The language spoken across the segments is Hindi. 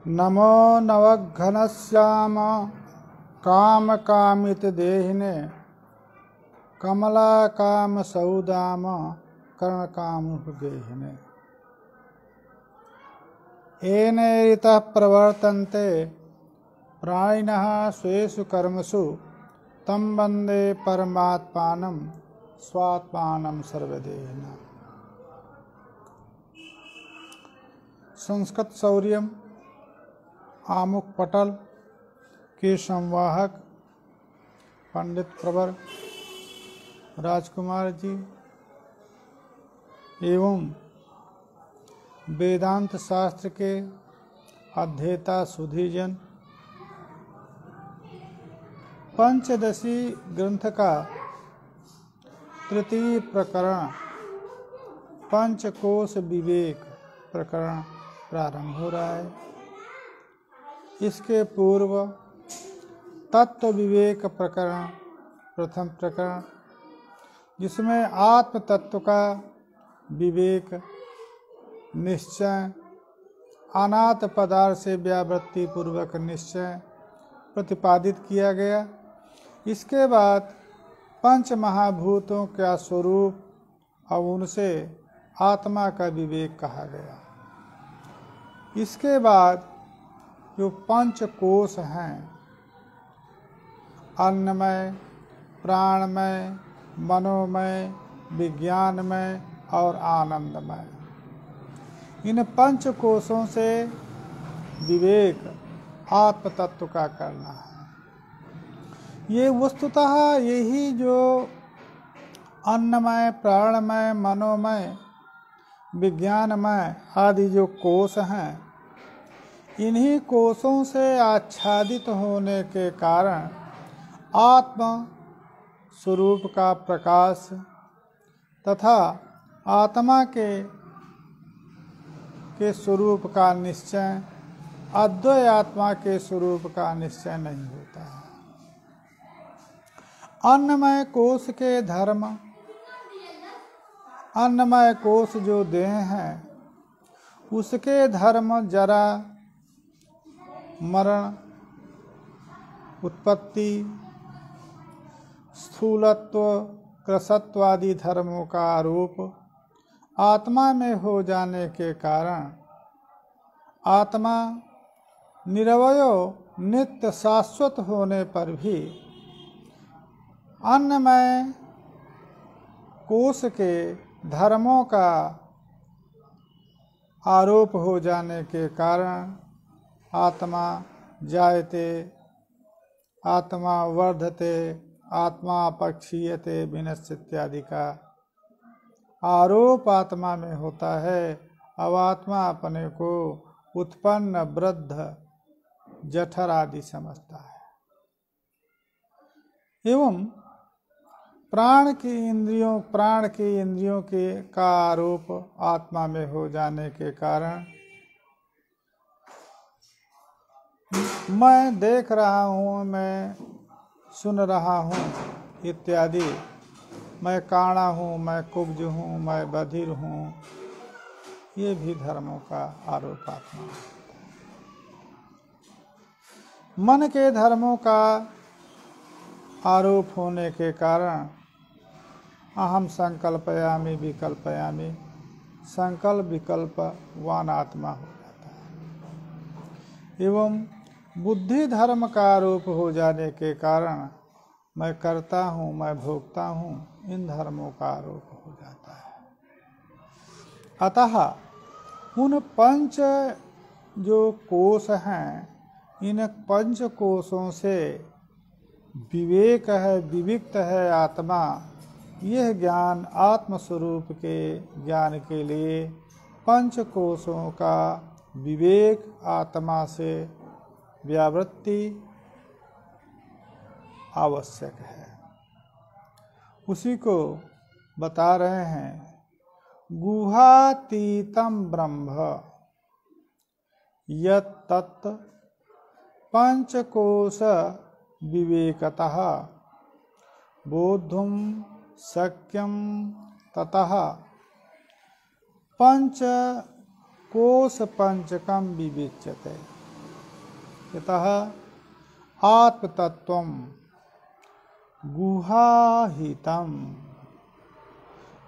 नमो नवघनश्याम काम कामित देहिने कमला काम सौदाम कर्ण काम गेहिने एनेरितः प्रवर्तन्ते प्राणिनः स्वेषु कर्मसु तं वन्दे परमात्मानं स्वात्मानं सर्वदेहिनः। संस्कृत शौर्यम आमुख पटल के संवाहक पंडित प्रवर राजकुमार जी एवं वेदांत शास्त्र के अध्येता सुधीजन पंचदशी ग्रंथ का तृतीय प्रकरण पंचकोश विवेक प्रकरण प्रारंभ हो रहा है। इसके पूर्व तत्व विवेक प्रकरण प्रथम प्रकरण जिसमें आत्म तत्व का विवेक निश्चय अनात् पदार्थ से व्यावृत्ति पूर्वक निश्चय प्रतिपादित किया गया। इसके बाद पंच महाभूतों का स्वरूप और उनसे आत्मा का विवेक कहा गया। इसके बाद जो पंच कोश हैं अन्नमय, प्राणमय, मनोमय, विज्ञानमय और आनंदमय, इन पंच कोशों से विवेक आत्म तत्व का करना है। ये वस्तुतः यही जो अन्नमय, प्राणमय, मनोमय, विज्ञानमय आदि जो कोश हैं, इन्हीं कोशों से आच्छादित होने के कारण आत्म स्वरूप का प्रकाश तथा आत्मा के स्वरूप का निश्चय अद्वय आत्मा के स्वरूप का निश्चय नहीं होता है। अन्नमय कोश के धर्म, अन्नमय कोश जो देह हैं उसके धर्म जरा, मरण, उत्पत्ति, स्थूलत्व, कृशत्व आदि धर्मों का आरोप आत्मा में हो जाने के कारण आत्मा निरवय नित्य शाश्वत होने पर भी अन्नमय कोश के धर्मों का आरोप हो जाने के कारण आत्मा जायते, आत्मा वर्धते, आत्मा अपक्षीयते विनश्यते इत्यादि का आरोप आत्मा में होता है। अब आत्मा अपने को उत्पन्न, वृद्ध, जठर आदि समझता है। एवं प्राण की इंद्रियों के का आरोप आत्मा में हो जाने के कारण मैं देख रहा हूँ, मैं सुन रहा हूँ इत्यादि, मैं काणा हूँ, मैं कुब्ज हूँ, मैं बधिर हूँ, ये भी धर्मों का आरोप आत्मा में। मन के धर्मों का आरोप होने के कारण अहम संकल्पयामि विकल्पयामि, संकल्प विकल्पवान आत्मा हो जाता है। एवं बुद्धि धर्म का आरोप हो जाने के कारण मैं करता हूँ, मैं भोगता हूँ, इन धर्मों का आरोप हो जाता है। अतः उन पंच जो कोश हैं, इन पंच कोशों से विवेक है, विविक्त है आत्मा, यह ज्ञान आत्मस्वरूप के ज्ञान के लिए पंच कोशों का विवेक आत्मा से व्यावृत्ति आवश्यक है। उसी को बता रहे हैं। गुहातीतम ब्रह्म यत् तत् पंचकोश विवेकतः बोद्धुम शक्यम ततः पंच कोश पंचकम विवेच्यते। यतः आत्मतत्त्वं गुहाहितं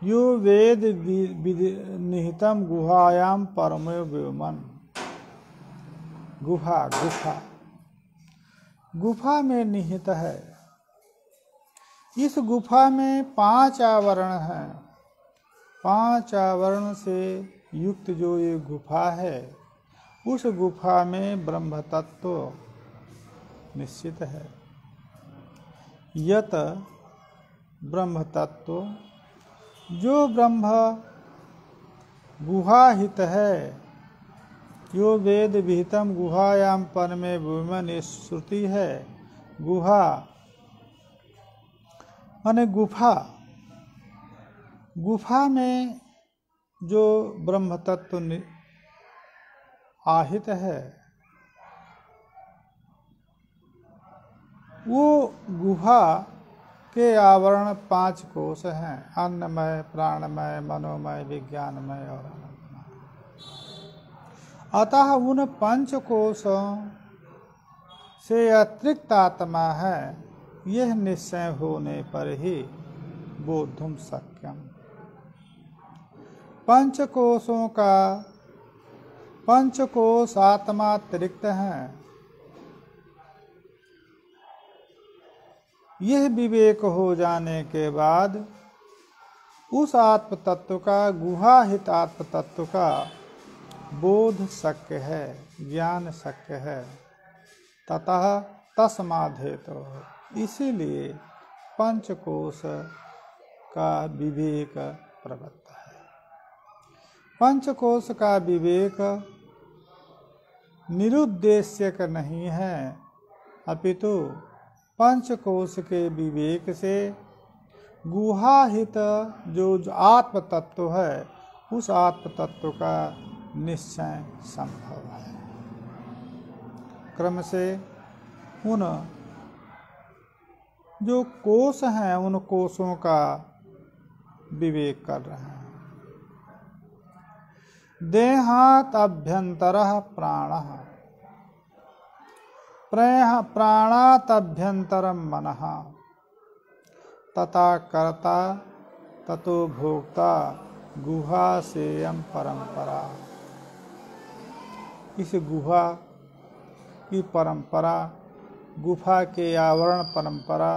यो वेद निहितं गुहायां परमो व्योमन। गुफा में निहित है। इस गुफा में 5 आवरण हैं। 5 आवरण से युक्त जो ये गुफा है, उस गुफा में ब्रह्म तत्व निश्चित है। यत ब्रह्म तत्व, जो ब्रह्म गुहाहित है, यो वेद विहितम गुहायाम परमे व्योमन, ये श्रुति है। गुहा माने गुफा। गुफा में जो ब्रह्म तत्व आहित है, वो गुहा के आवरण 5 कोश हैं। अन्नमय, प्राणमय, मनोमय, विज्ञानमय और आनंदमय। अतः उन 5 कोशों से अतिरिक्त आत्मा है, यह निश्चय होने पर ही बोधुम शक्यम। 5 कोशों का 5 कोश आत्मा अतिरिक्त हैं। यह विवेक हो जाने के बाद उस आत्म तत्व का, गुहाहित आत्म तत्व का बोध शक्य है, ज्ञान शक्य है। ततः तस्माद्धेतु, इसीलिए 5 कोश का विवेक प्रवृत्त है। 5 कोश का विवेक निरुद्देश्यक नहीं है, अपितु 5 कोश के विवेक से गुहाहित जो आत्म तत्व है, उस आत्म तत्व का निश्चय संभव है। क्रम से उन जो कोश हैं, उन कोशों का विवेक कर रहे हैं। देहात अभ्यंतरः प्राणः, प्राणात अभ्यंतरम मनः, तथा कर्ता ततो भोक्ता गुहा सेयम परंपरा। इस गुहा की परंपरा, गुफा के आवरण परंपरा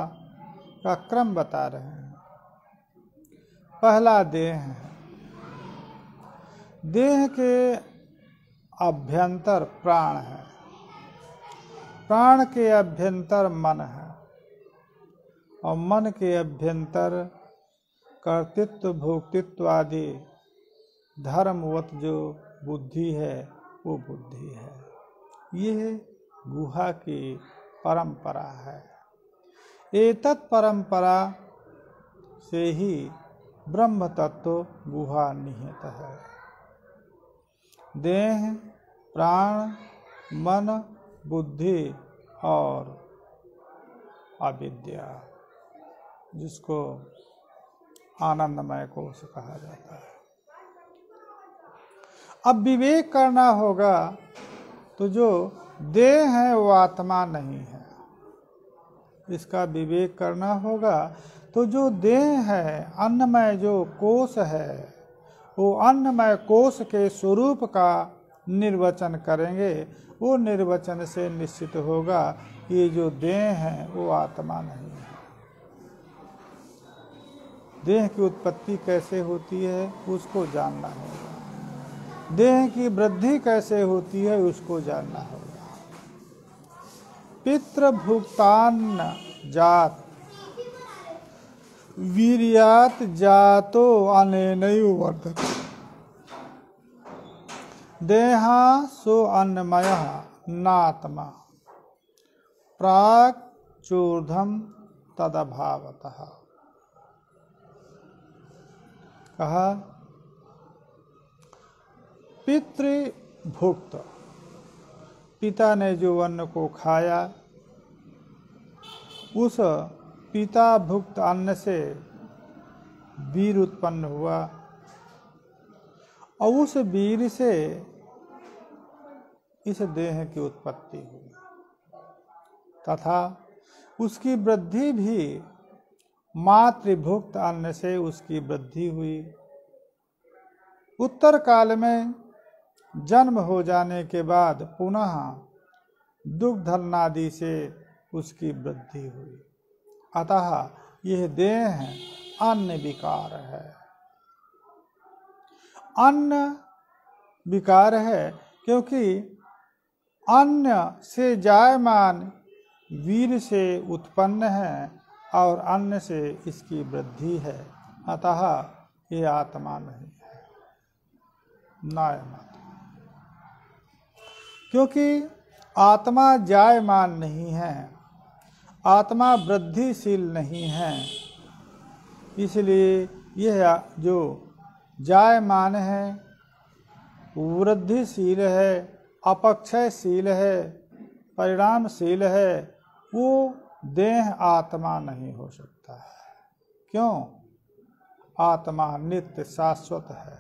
का क्रम बता रहे हैं। पहला देह है। देह के अभ्यंतर प्राण है। प्राण के अभ्यंतर मन है, और मन के अभ्यंतर कर्तृत्व, भोक्तृत्व आदि धर्मवत जो बुद्धि है, वो बुद्धि है। यह गुहा की परंपरा है। एतत् परंपरा से ही ब्रह्म तत्व गुहा निहित है। देह, प्राण, मन, बुद्धि और अविद्या, जिसको आनंदमय कोश कहा जाता है। अब विवेक करना होगा, तो जो देह है वो आत्मा नहीं है, इसका विवेक करना होगा। तो जो देह है, अन्नमय जो कोश है, वो अन्नमय कोश के स्वरूप का निर्वचन करेंगे। वो निर्वचन से निश्चित होगा कि ये जो देह है वो आत्मा नहीं है। देह की उत्पत्ति कैसे होती है उसको जानना होगा। देह की वृद्धि कैसे होती है उसको जानना होगा। पितृभुक्तान्न जात वीर्यात जातो अनेनैव वर्धते। देहा सो अन्नमयः नात्मा प्राक् चोर्धम तदभावतः। कहा पितृभुक्त, पिता ने जो अन्न को खाया, उस पिता भुक्त अन्न से वीर उत्पन्न हुआ, और उस वीर से इस देह की उत्पत्ति हुई। तथा उसकी वृद्धि भी मातृभुक्त अन्न से उसकी वृद्धि हुई। उत्तर काल में जन्म हो जाने के बाद पुनः दुग्धनादि से उसकी वृद्धि हुई। अतः यह देह अन्न विकार है। अन्न विकार है क्योंकि अन्न से जायमान वीर से उत्पन्न है और अन्न से इसकी वृद्धि है। अतः ये आत्मा नहीं है, नायमात्र। क्योंकि आत्मा जायमान नहीं है, आत्मा वृद्धिशील नहीं है, इसलिए यह जो जायमान है, वृद्धिशील है, अपक्षयशील है, परिणामशील है, वो देह आत्मा नहीं हो सकता है। क्यों? आत्मा नित्य शाश्वत है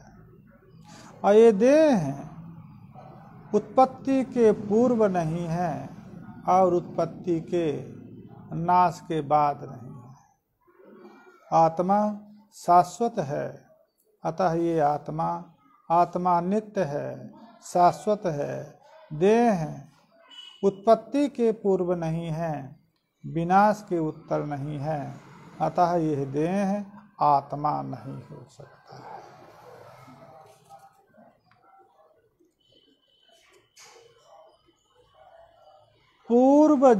और ये देह उत्पत्ति के पूर्व नहीं है और उत्पत्ति के नाश के बाद नहीं है। आत्मा शाश्वत है, अतः ये आत्मा नित्य है, शाश्वत है। देह उत्पत्ति के पूर्व नहीं है, विनाश के उत्तर नहीं है, अतः यह देह आत्मा नहीं हो सकता है। पूर्व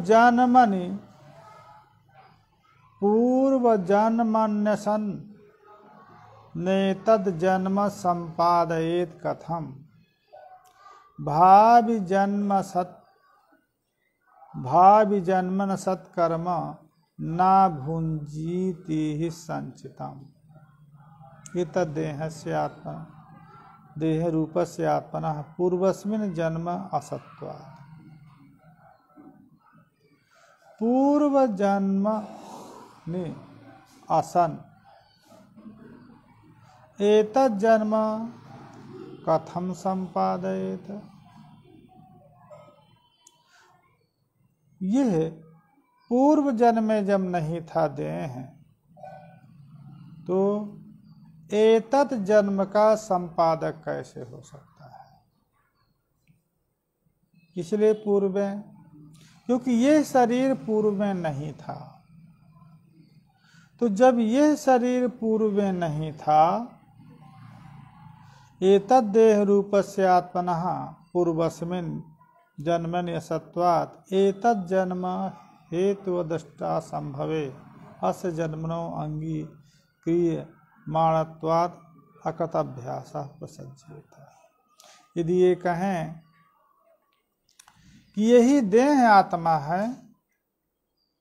जन्मन्यसन नेतद जन्म संपादयेत कथम भावि जन्मन सत्कर्म ना भुंजीति ही संचितम। एतद्देहस्य आत्मा देह रूपस्य आत्मनः पूर्वस्मिन् जन्म असत्वात्। पूर्व जन्म ने असन एतद् जन्म कथम संपादयेत। यह पूर्व जन्म में जब नहीं था देह, तो एतत् जन्म का संपादक कैसे हो सकता है? इसलिए पूर्व में, क्योंकि यह शरीर पूर्व में नहीं था, तो जब यह शरीर पूर्व में नहीं था, एतद् देह रूपस्य आत्मनः पूर्वस्मिन् जन्मनि असत्वात् एतद् जन्म हेतुदृष्टा संभवे अस्य जन्मनो अंगीक्रियमाणत्वात् अकतभ्यासः प्रसज्येत। यदि ये कहें कि यही देह आत्मा है,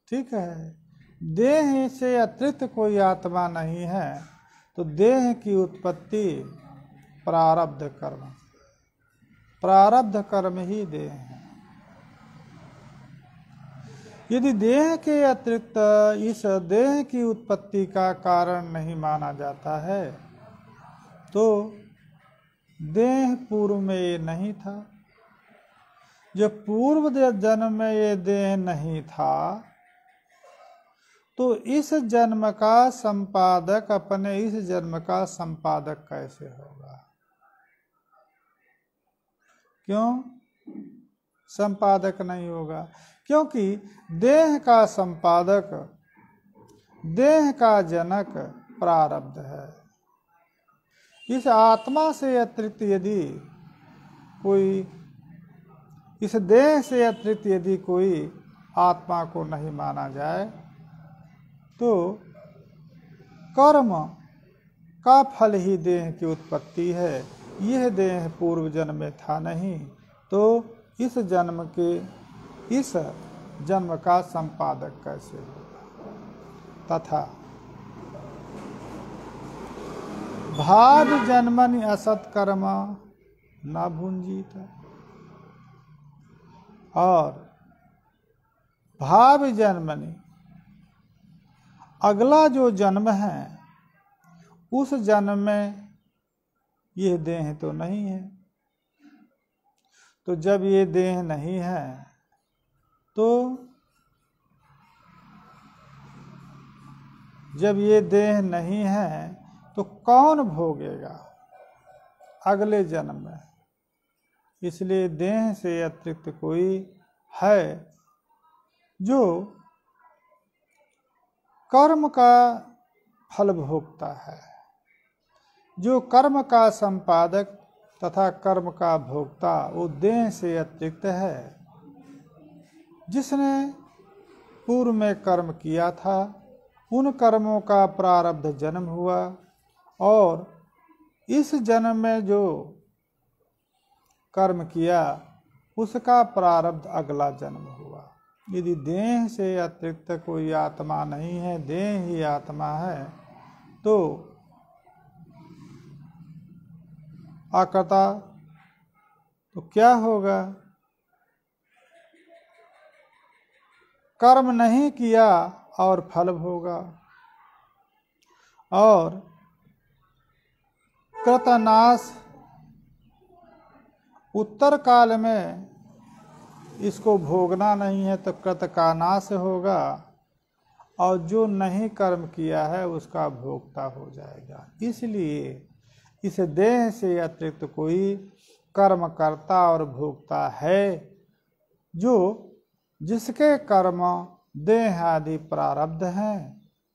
ठीक है, देह से अतिरिक्त कोई आत्मा नहीं है, तो देह की उत्पत्ति प्रारब्ध कर्म ही देह है। यदि देह के अतिरिक्त इस देह की उत्पत्ति का कारण नहीं माना जाता है, तो देह पूर्व में ये नहीं था। जब पूर्व जन्म में ये देह नहीं था, तो इस जन्म का संपादक अपने इस जन्म का संपादक कैसे होगा? क्यों संपादक नहीं होगा? क्योंकि देह का संपादक, देह का जनक प्रारब्ध है। इस आत्मा से अतिरिक्त यदि कोई, इस देह से अतिरिक्त यदि कोई आत्मा को नहीं माना जाए, तो कर्म का फल ही देह की उत्पत्ति है। यह देह पूर्व जन्म में था नहीं, तो इस जन्म का संपादक कैसे होगा? तथा भाव जन्मनि असत कर्म न भुंजीत। और भाव जन्मनि, अगला जो जन्म है, उस जन्म में यह देह तो नहीं है। तो जब ये देह नहीं है, तो जब ये देह नहीं है तो कौन भोगेगा अगले जन्म में। इसलिए देह से अतिरिक्त कोई है जो कर्म का फल भोगता है, जो कर्म का संपादक तथा कर्म का भोक्ता वो देह से अतिरिक्त है। जिसने पूर्व में कर्म किया था उन कर्मों का प्रारब्ध जन्म हुआ और इस जन्म में जो कर्म किया उसका प्रारब्ध अगला जन्म हुआ। यदि देह से अतिरिक्त कोई आत्मा नहीं है, देह ही आत्मा है, तो आकता तो क्या होगा? कर्म नहीं किया और फल भोगा, और कृतनाश उत्तर काल में इसको भोगना नहीं है तो कृत का नाश होगा, और जो नहीं कर्म किया है उसका भोक्ता हो जाएगा। इसलिए इस देह से अतिरिक्त कोई कर्म करता और भोक्ता है जो जिसके कर्म देह आदि प्रारब्ध हैं,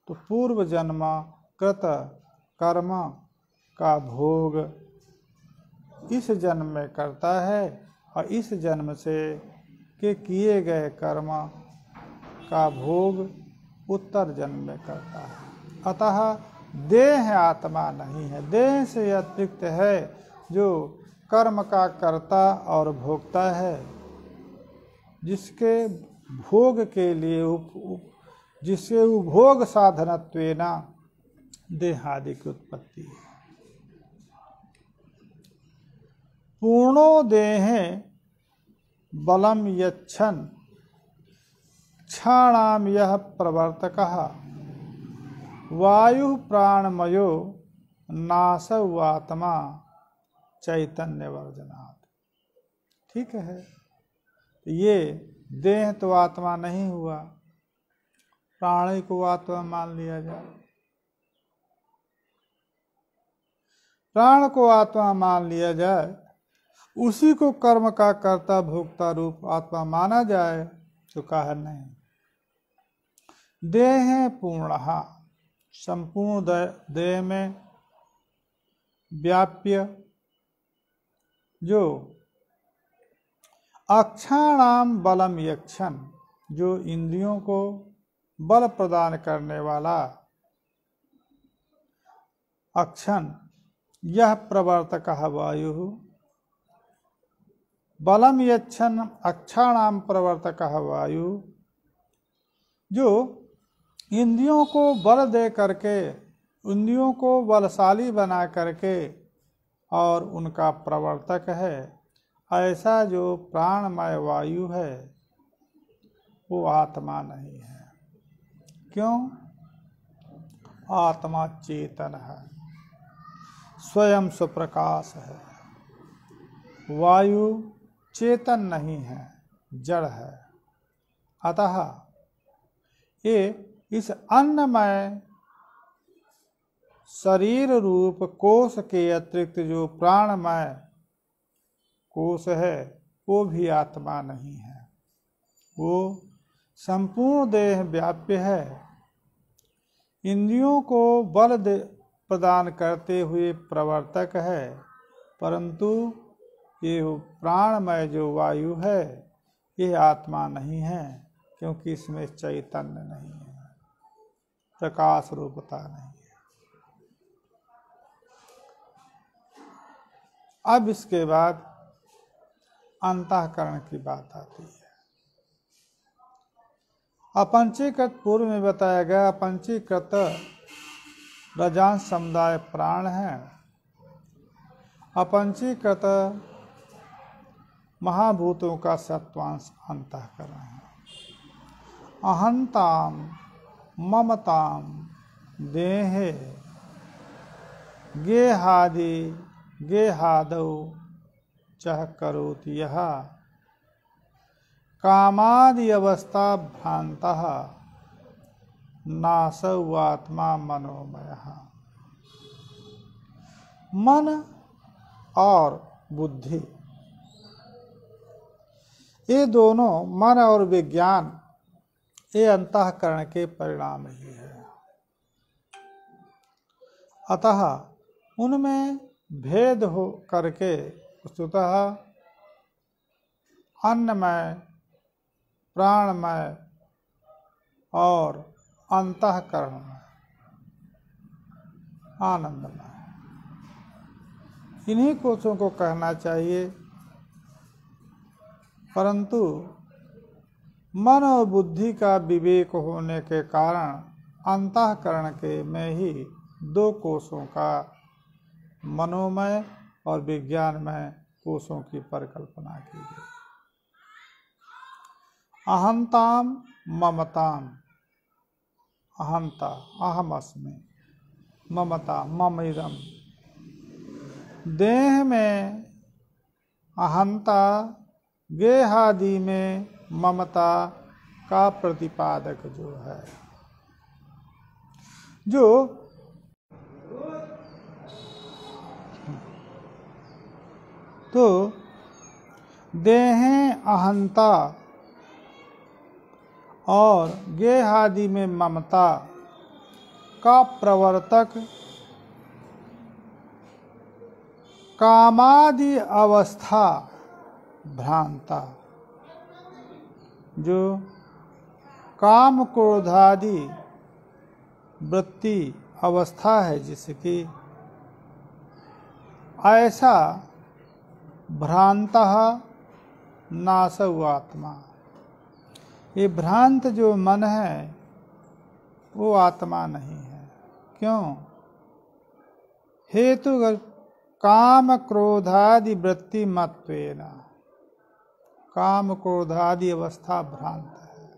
तो पूर्व जन्म कृत कर्म का भोग इस जन्म में करता है और इस जन्म से के किए गए कर्म का भोग उत्तर जन्म में करता है। अतः देह आत्मा नहीं है, देह से अतिरिक्त है जो कर्म का कर्ता और भोक्ता है, जिसके भोग के लिए जिससे उपभोग साधनत्वेना देहादि की उत्पत्ति है। पूर्णो देहे बलम यच्छन क्षाणाम यह प्रवर्तकः वायु प्राणमयो नासौ आत्मा चैतन्य वर्जनात्। ठीक है, ये देह तो आत्मा नहीं हुआ, प्राणी को आत्मा मान लिया जाए, प्राण को आत्मा मान लिया जाए, उसी को कर्म का कर्ता भोक्ता रूप आत्मा माना जाए तो कहा नहीं। देह पूर्णः संपूर्ण देह में व्याप्य जो अक्षाणाम बलम यक्षण जो इंद्रियों को बल प्रदान करने वाला अक्षण यह प्रवर्तक वायु बलम यक्षण अक्षाणाम प्रवर्तक वायु जो इंद्रियों को बल दे करके इंद्रियों को बलशाली बना करके और उनका प्रवर्तक है, ऐसा जो प्राणमय वायु है वो आत्मा नहीं है। क्यों? आत्मा चेतन है, स्वयं स्वप्रकाश है, वायु चेतन नहीं है, जड़ है। अतः ये इस अन्नमय शरीर रूप कोश के अतिरिक्त जो प्राणमय कोश है वो भी आत्मा नहीं है, वो संपूर्ण देह व्याप्य है, इंद्रियों को बल प्रदान करते हुए प्रवर्तक है, परंतु ये प्राणमय जो वायु है ये आत्मा नहीं है, क्योंकि इसमें चैतन्य नहीं है, प्रकाश रूपता नहीं है। अब इसके बाद अंतःकरण की बात आती है। अपंचीकृत पूर्व में बताया गया, अपंचीकृत रजांश समुदाय प्राण है, अपंचीकृत महाभूतों का सत्वांश अंतःकरण है। अहंताम ममताम देहे गेहादौ चह करोति यह कामादि अवस्था भ्रांतः नासौ आत्मा मनोमयः। मन और बुद्धि, ये दोनों, मन और विज्ञान, ये अंतःकरण के परिणाम ही है। अतः उनमें भेद हो करके वस्तुतः अन्नमय, प्राणमय और अंतःकरणमय, आनंदमय, इन्हीं कोशों को कहना चाहिए। परंतु मन और बुद्धि का विवेक होने के कारण अंतःकरण के में ही दो कोशों का, मनोमय और विज्ञानमय कोशों की परिकल्पना की गई। अहंताम ममताम, अहंता अहम अस्मि, ममता मम इदम, देह में अहंता, गेहादि में ममता का प्रतिपादक जो है, जो तो देहें अहंता और गेहादि में ममता का प्रवर्तक कामादि अवस्था भ्रांता, जो काम क्रोधादि वृत्ति अवस्था है जिसकी, ऐसा भ्रांतः नासौ आत्मा, ये भ्रांत जो मन है वो आत्मा नहीं है। क्यों? हेतु काम क्रोधादि वृत्ति मत्वेन, काम क्रोधादि अवस्था भ्रांत है,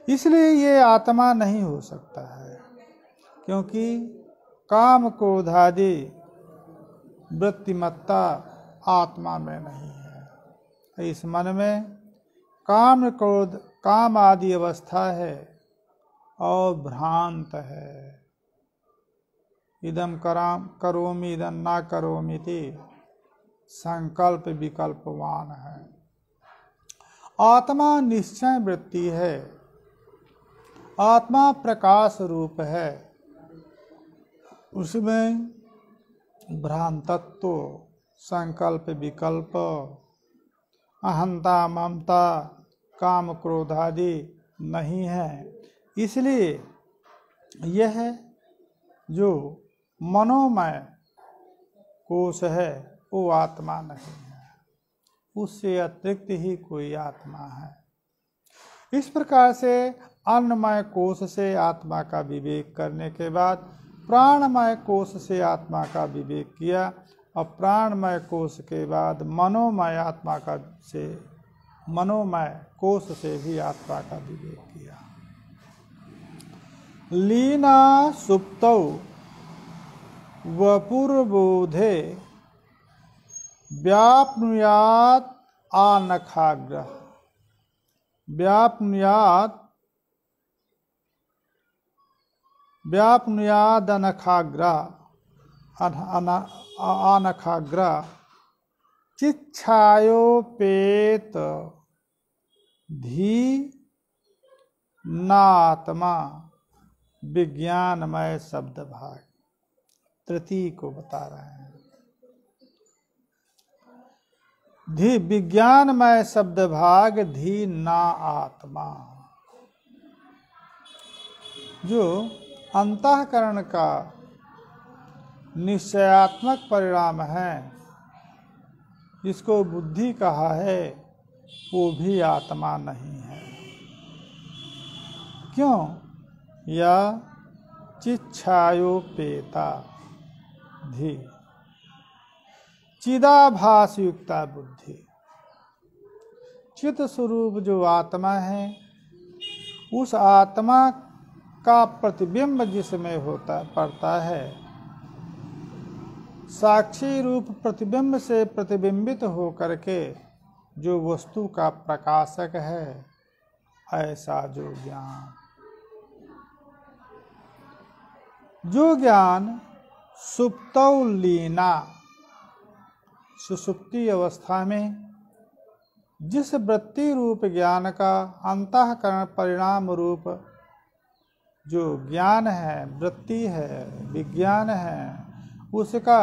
इसलिए ये आत्मा नहीं हो सकता है। क्योंकि काम क्रोधादि वृत्तिमत्ता आत्मा में नहीं है। इस मन में काम क्रोध काम आदि अवस्था है और भ्रांत है। इदम करोमि इदम ना करोमि इति संकल्प विकल्पवान है। आत्मा निश्चय वृत्ति है, आत्मा प्रकाश रूप है, उसमें भ्रांतत्व, संकल्प विकल्प, अहंता ममता, काम क्रोधादि नहीं है। इसलिए यह जो मनोमय कोश है वो आत्मा नहीं है, उससे अतिरिक्त ही कोई आत्मा है। इस प्रकार से अन्नमय कोश से आत्मा का विवेक करने के बाद प्राणमय कोश से आत्मा का विवेक किया, और प्राणमय कोश के बाद मनोमय आत्मा का से मनोमय कोश से भी आत्मा का विवेक किया। लीना सुप्तौ वपुर्बोधे व्याप्नुयात् आनखाग्रह, व्याप्नुयादनखाग्रह, आनखाग्रह चिच्छायोपेत धी नात्मा विज्ञानमय शब्द भाग तृतीय को बता रहे हैं। धी विज्ञानमय शब्द भाग धी ना आत्मा, जो अंतःकरण का निश्चयात्मक परिणाम है, जिसको बुद्धि कहा है, वो भी आत्मा नहीं है। क्यों? या चिच्छायोपेता धी, चिदाभास युक्ता बुद्धि, चित स्वरूप जो आत्मा है, उस आत्मा का प्रतिबिंब जिसमें होता पड़ता है, साक्षी रूप प्रतिबिंब से प्रतिबिंबित हो करके जो वस्तु का प्रकाशक है, ऐसा जो ज्ञान, जो ज्ञान सुप्तौ लीना, सुसुप्ति अवस्था में जिस वृत्ति रूप ज्ञान का अंतःकरण परिणाम रूप जो ज्ञान है, वृत्ति है, विज्ञान है, उसका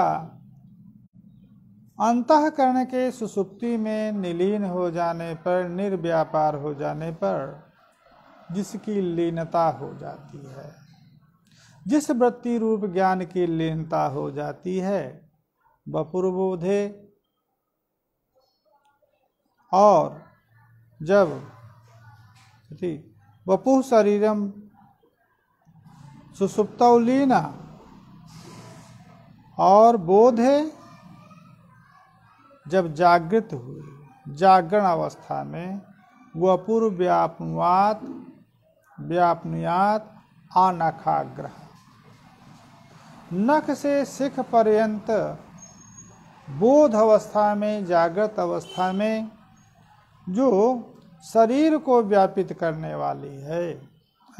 अंतःकरण के सुसुप्ति में निलीन हो जाने पर, निर्व्यापार हो जाने पर जिसकी लीनता हो जाती है, जिस वृत्ति रूप ज्ञान की लीनता हो जाती है, वपुर्बोधे, और जब वपु शरीरम सुसुप्तौ लीना, और बोध है जब जागृत हुई, जागरण अवस्था में वपुर व्यापनुयात, व्यापनुयात अनखाग्रह, नख से शिख पर्यंत बोध अवस्था में, जागृत अवस्था में जो शरीर को व्यापित करने वाली है,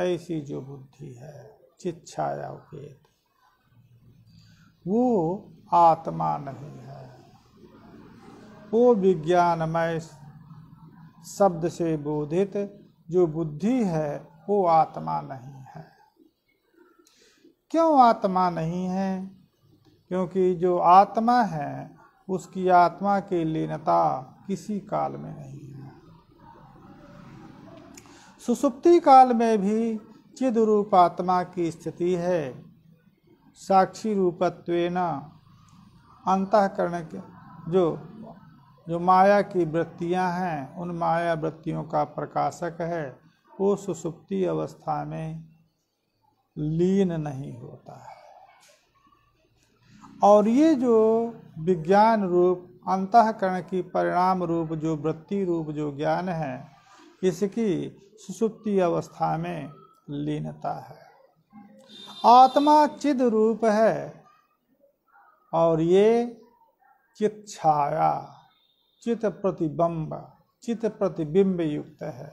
ऐसी जो बुद्धि है चिच्छाया उपेत, वो आत्मा नहीं है। वो विज्ञानमय शब्द से बोधित जो बुद्धि है वो आत्मा नहीं है। क्यों आत्मा नहीं है? क्योंकि जो आत्मा है उसकी आत्मा की लीनता किसी काल में नहीं है। सुसुप्ति काल में भी चिद रूप आत्मा की स्थिति है। साक्षी रूपत्वेन अंतःकरण के जो माया की वृत्तियां हैं, उन माया वृत्तियों का प्रकाशक है, वो सुसुप्ति अवस्था में लीन नहीं होता है। और ये जो विज्ञान रूप अंतःकरण की परिणाम रूप जो वृत्ति रूप जो ज्ञान है, इसकी सुसुप्ति अवस्था में लीनता है। आत्मा चिद रूप है और ये चित छाया, चित प्रतिबिंब, चित प्रतिबिंब युक्त है।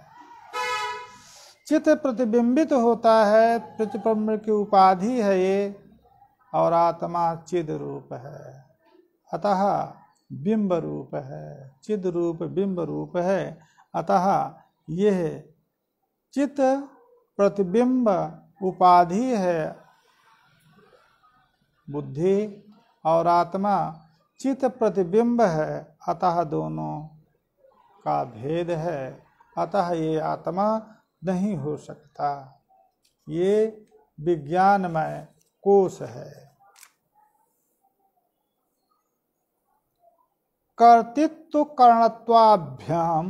चित प्रतिबिंबित होता है, प्रतिबिंब की उपाधि है ये, और आत्मा चिद रूप है, अतः बिंब रूप है। चिद रूप बिंब रूप है, अतः यह चित प्रतिबिंब उपाधि है बुद्धि, और आत्मा चित प्रतिबिंब है, अतः दोनों का भेद है। अतः ये आत्मा नहीं हो सकता, ये विज्ञानमय कोश है। कर्तृत्व कर्णत्वाभ्याम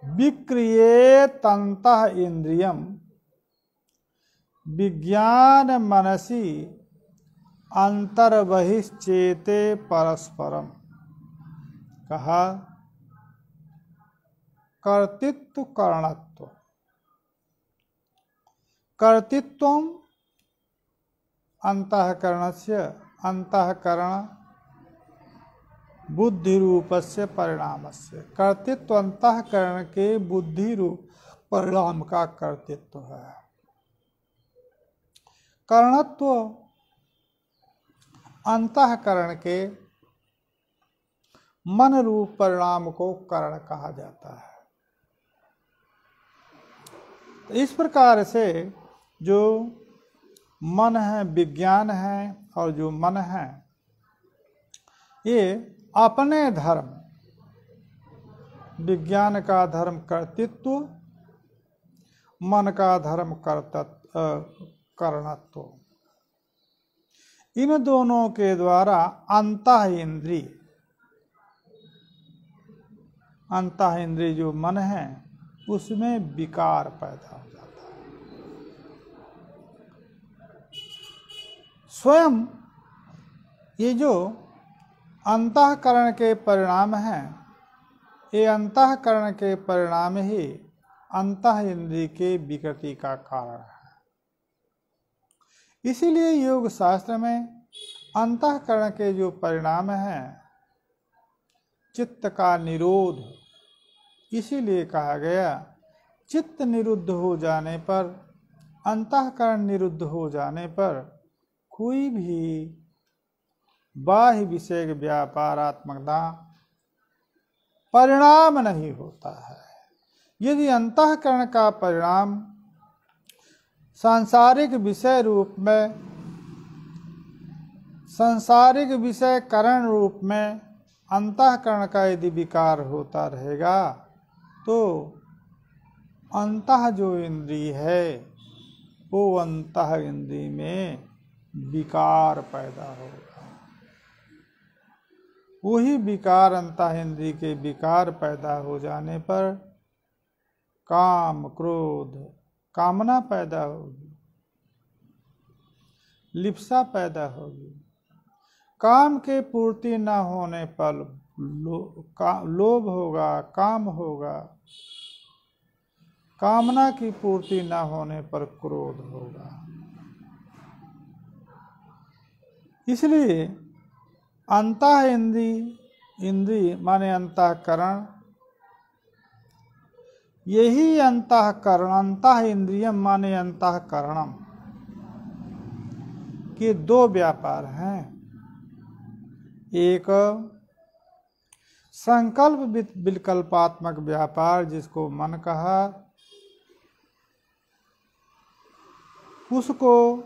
विक्रियेत अंतः इंद्रियम विज्ञान मनसी अंतर्बहिश्चेते परस्परम। कहा कर्तृत्व कर्णत्व, कर्तृत्वम अंतःकरणस्य, अंतःकरण बुद्धि रूपस्य परिणामस्य। कर्तृत्व अंतःकरण के बुद्धि रूप परिणाम का कर्तृत्व है। कर्णत्व अंतःकरण के मन रूप परिणाम को कर्ण कहा जाता है। इस प्रकार से जो मन है, विज्ञान है, और जो मन है, ये अपने धर्म, विज्ञान का धर्म कर्तृत्व, मन का धर्म कर्णत्व, इन दोनों के द्वारा अंतः इंद्रिय, अंतः इंद्रिय जो मन है उसमें विकार पैदा हो जाता है। स्वयं ये जो अंतःकरण के परिणाम हैं, ये अंतःकरण के परिणाम ही अंतः इंद्रिय के विकृति का कारण है। इसीलिए योग शास्त्र में अंतःकरण के जो परिणाम हैं, चित्त का निरोध, इसीलिए कहा गया चित्त निरुद्ध हो जाने पर, अंतःकरण निरुद्ध हो जाने पर कोई भी बाह्य विषय व्यापारात्मकता परिणाम नहीं होता है। यदि अंतःकरण का परिणाम सांसारिक विषय रूप में, सांसारिक विषय करण रूप में अंतःकरण का यदि विकार होता रहेगा तो अंतः जो इंद्रिय है वो अंतः इंद्रिय में विकार पैदा होगा। वही विकार, अंतः इंद्रिय के विकार पैदा हो जाने पर काम, क्रोध, कामना पैदा होगी, लिप्सा पैदा होगी। काम के पूर्ति न होने पर लोभ होगा, काम होगा। कामना की पूर्ति न होने पर क्रोध होगा। इसलिए अंतः इंद्रिय माने अंतःकरण, यही अंतःकरण, अंतः इंद्रियम माने अंतःकरणम के दो व्यापार हैं। एक संकल्प विकल्पात्मक व्यापार जिसको मन कहा, उसको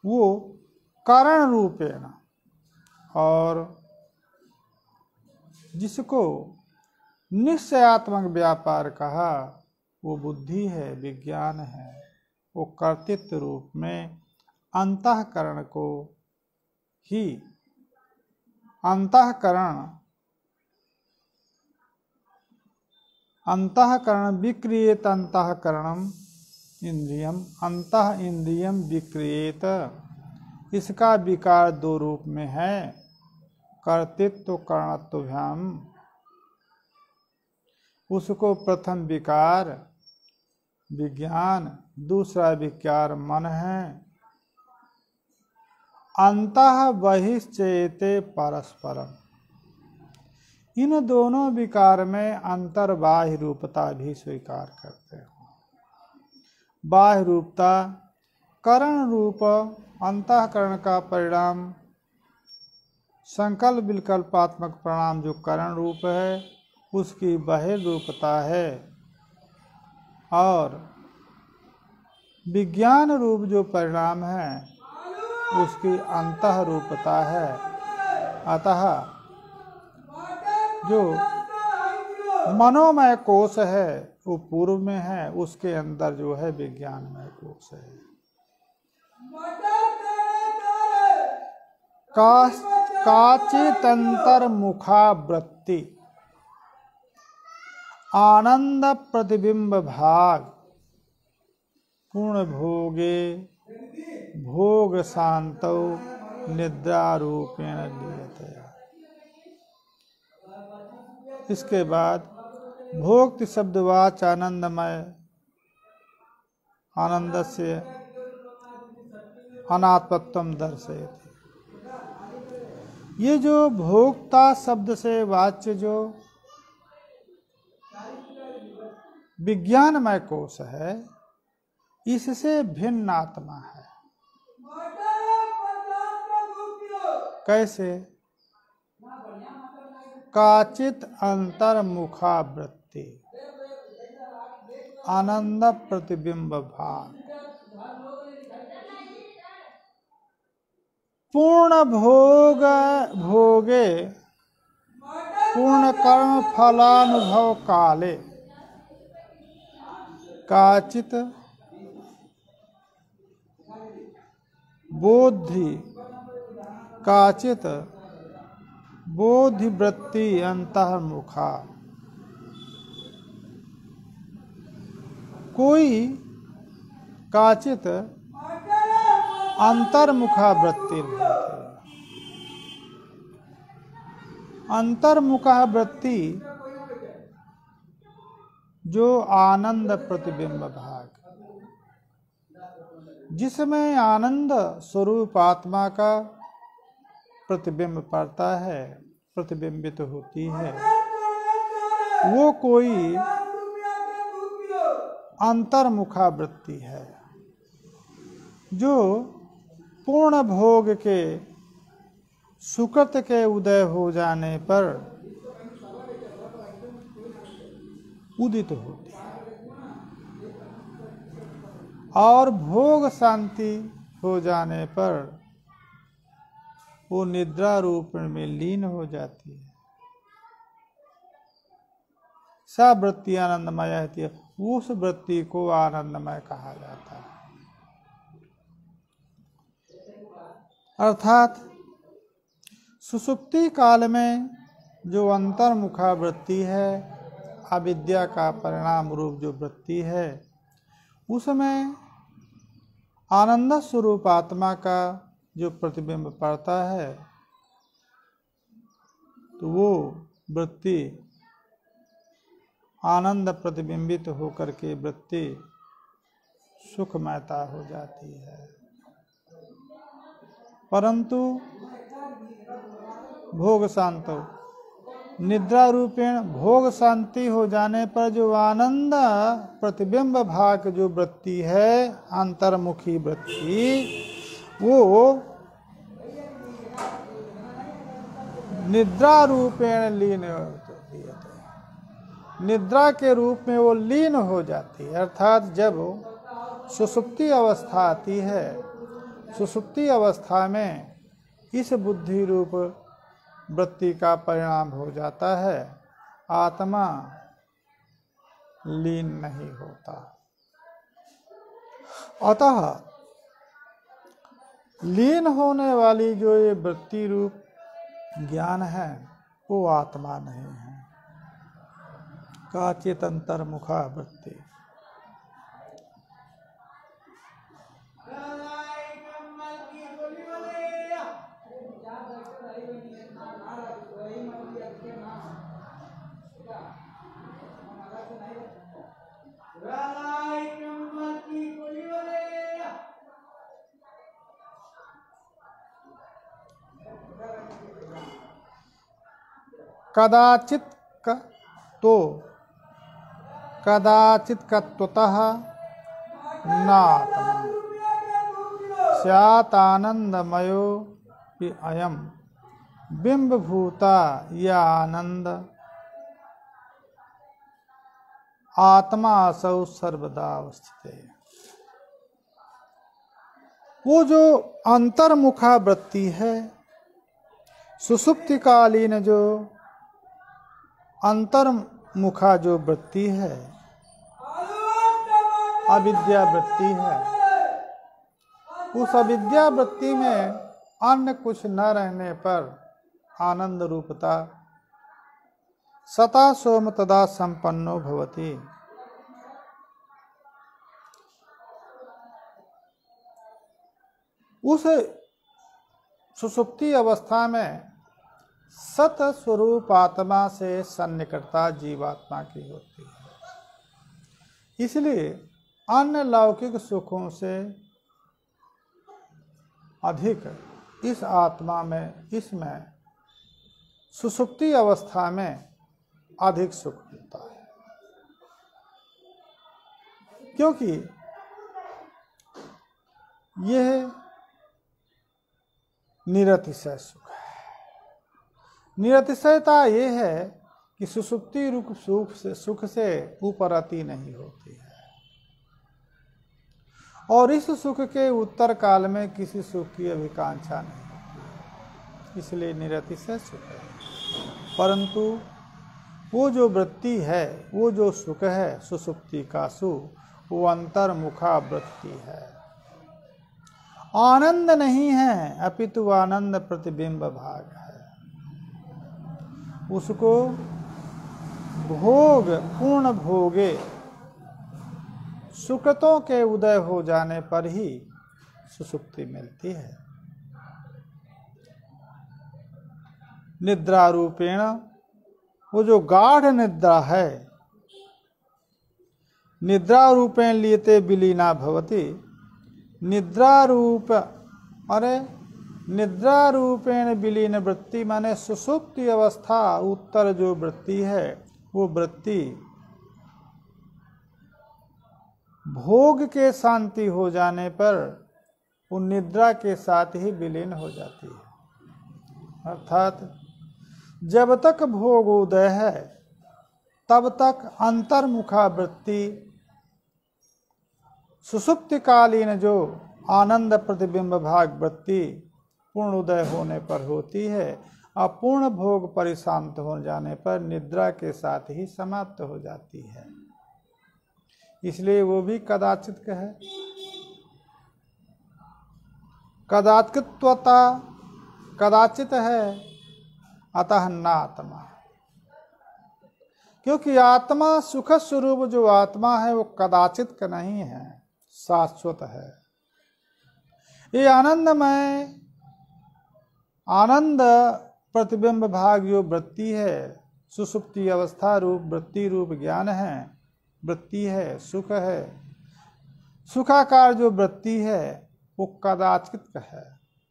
वो कारण रूपेण, और जिसको निश्चयात्मक व्यापार कहा वो बुद्धि है, विज्ञान है। वो कर्तृत्व रूप में अंतःकरण को ही, अंतःकरण विक्रियेत अंतःकरणम इंद्रियम, अंतः इंद्रियम विक्रियेत। इसका विकार दो रूप में है, कर्तृत्व करणत्वभ्याम। उसको प्रथम विकार विज्ञान, दूसरा विकार मन है। अंतः बहिश्चेते परस्परम, इन दोनों विकार में अंतर बाह्य रूपता भी स्वीकार करते हो। बाह्य रूपता करण रूप अंतःकरण का परिणाम, संकल्प विकल्पात्मक परिणाम जो करण रूप है उसकी बहिर्रूपता है, और विज्ञान रूप जो परिणाम है उसकी अंतः रूपता है। अतः जो मनोमय कोश है वो पूर्व में है, उसके अंदर जो है विज्ञानमय कोश है। काचित अंतर्मुखा वृत्ति आनंद प्रतिबिंब भाग पूर्ण भोगे भोग शांतौ निद्रा रूपेण लीयते। इसके बाद भोक्ति शब्दवाच आनंदमय, आनंद से अनात्मत्वम दर्शयति। ये जो भोक्ता शब्द से वाच्य जो विज्ञानमय कोश है, इससे भिन्न आत्मा है। कैसे? काचित अंतर्मुखा वृत्ति आनंद प्रतिबिंब भाग पूर्ण भोगे पूर्ण कर्म फलानुभव काले काचित बोधि वृत्ति अंतर्मुखा, कोई काचित अंतर्मुखा वृत्ति, अंतर्मुखा वृत्ति जो आनंद प्रतिबिंब भाग, जिसमें आनंद स्वरूप आत्मा का प्रतिबिंब पड़ता है, प्रतिबिंबित होती है, वो कोई अंतर्मुखा वृत्ति है, जो पूर्ण भोग के सुकृत के उदय हो जाने पर उदित होती है और भोग शांति हो जाने पर वो निद्रा रूप में लीन हो जाती है। सा वृत्ति आनंदमय है, उस वृत्ति को आनंदमय कहा जाता है। अर्थात सुषुप्ति काल में जो अंतर्मुखा वृत्ति है, अविद्या का परिणाम रूप जो वृत्ति है, उसमें आनंद स्वरूप आत्मा का जो प्रतिबिंब पड़ता है, तो वो वृत्ति आनंद प्रतिबिंबित होकर के वृत्ति सुखमयता हो जाती है। परंतु भोग शांत निद्रा रूपेण भोग शांति हो जाने पर जो आनंद प्रतिबिंब भाग जो वृत्ति है, अंतर्मुखी वृत्ति, वो निद्रा रूपेण लीन होती है, निद्रा के रूप में वो लीन हो जाती है। अर्थात जब सुषुप्ति अवस्था आती है, सुषुप्ति अवस्था में इस बुद्धि रूप वृत्ति का परिणाम हो जाता है, आत्मा लीन नहीं होता। अतः लीन होने वाली जो ये वृत्ति रूप ज्ञान है, वो आत्मा नहीं है। काचित अंतर्मुखा वृत्ति। कदाचित कत्वतः नात्मा स्यात् आनंदमयो अयम बिंबभूता या आनंद आत्मा असौ सर्वदा अवस्थित है। वो जो अंतर्मुखा वृत्ति है, सुषुप्तिकालीन जो अंतर्मुखा जो वृत्ति है, अविद्या वृत्ति है, उस अविद्या वृत्ति में अन्य कुछ न रहने पर आनंद रूपता सता सोम तदा संपन्नो भवति। उस सुषुप्ति अवस्था में सत स्वरूप आत्मा से सन्निकटता जीवात्मा की होती है। इसलिए अन्य लौकिक सुखों से अधिक इस आत्मा में, इसमें सुषुप्ति अवस्था में अधिक सुख मिलता है, क्योंकि यह निरतिशय सुख है। निरतिशयता ये है कि सुषुप्ति रूप सुख से ऊपर अति नहीं होती है, और इस सुख के उत्तर काल में किसी सुख की अभिकांक्षा नहीं होती है, इसलिए निरतिशय सुख है। परंतु वो जो वृत्ति है, वो जो सुख है सुषुप्ति का सुख, वो अंतर्मुखा वृत्ति है, आनंद नहीं है, अपितु आनंद प्रतिबिंब भाग है। उसको भोग पूर्ण भोगे सुकृतों के उदय हो जाने पर ही सुषुप्ति मिलती है। निद्रा रूपेण वो जो गाढ़ निद्रा है, निद्रा रूपेण लियते विलीना भवति। निद्रा रूपेण विलीन वृत्ति माने सुषुप्ति अवस्था उत्तर जो वृत्ति है, वो वृत्ति भोग के शांति हो जाने पर वो निद्रा के साथ ही विलीन हो जाती है। अर्थात जब तक भोग उदय है तब तक अंतर्मुखा वृत्ति सुषुप्तिकालीन जो आनंद प्रतिबिंब भाग वृत्ति पूर्ण उदय होने पर होती है। अपूर्ण भोग परिशांत हो जाने पर निद्रा के साथ ही समाप्त हो जाती है। इसलिए वो भी कदाचित है। कदाचित्वता कदाचित है, अतः न आत्मा। क्योंकि आत्मा सुख स्वरूप जो आत्मा है वो कदाचित का नहीं है, शाश्वत है। ये आनंदमय आनंद प्रतिबिंब भाग जो वृत्ति है, सुषुप्ति अवस्था रूप वृत्ति रूप ज्ञान है, वृत्ति है, सुख है। सुखाकार जो वृत्ति है वो कदाचित है।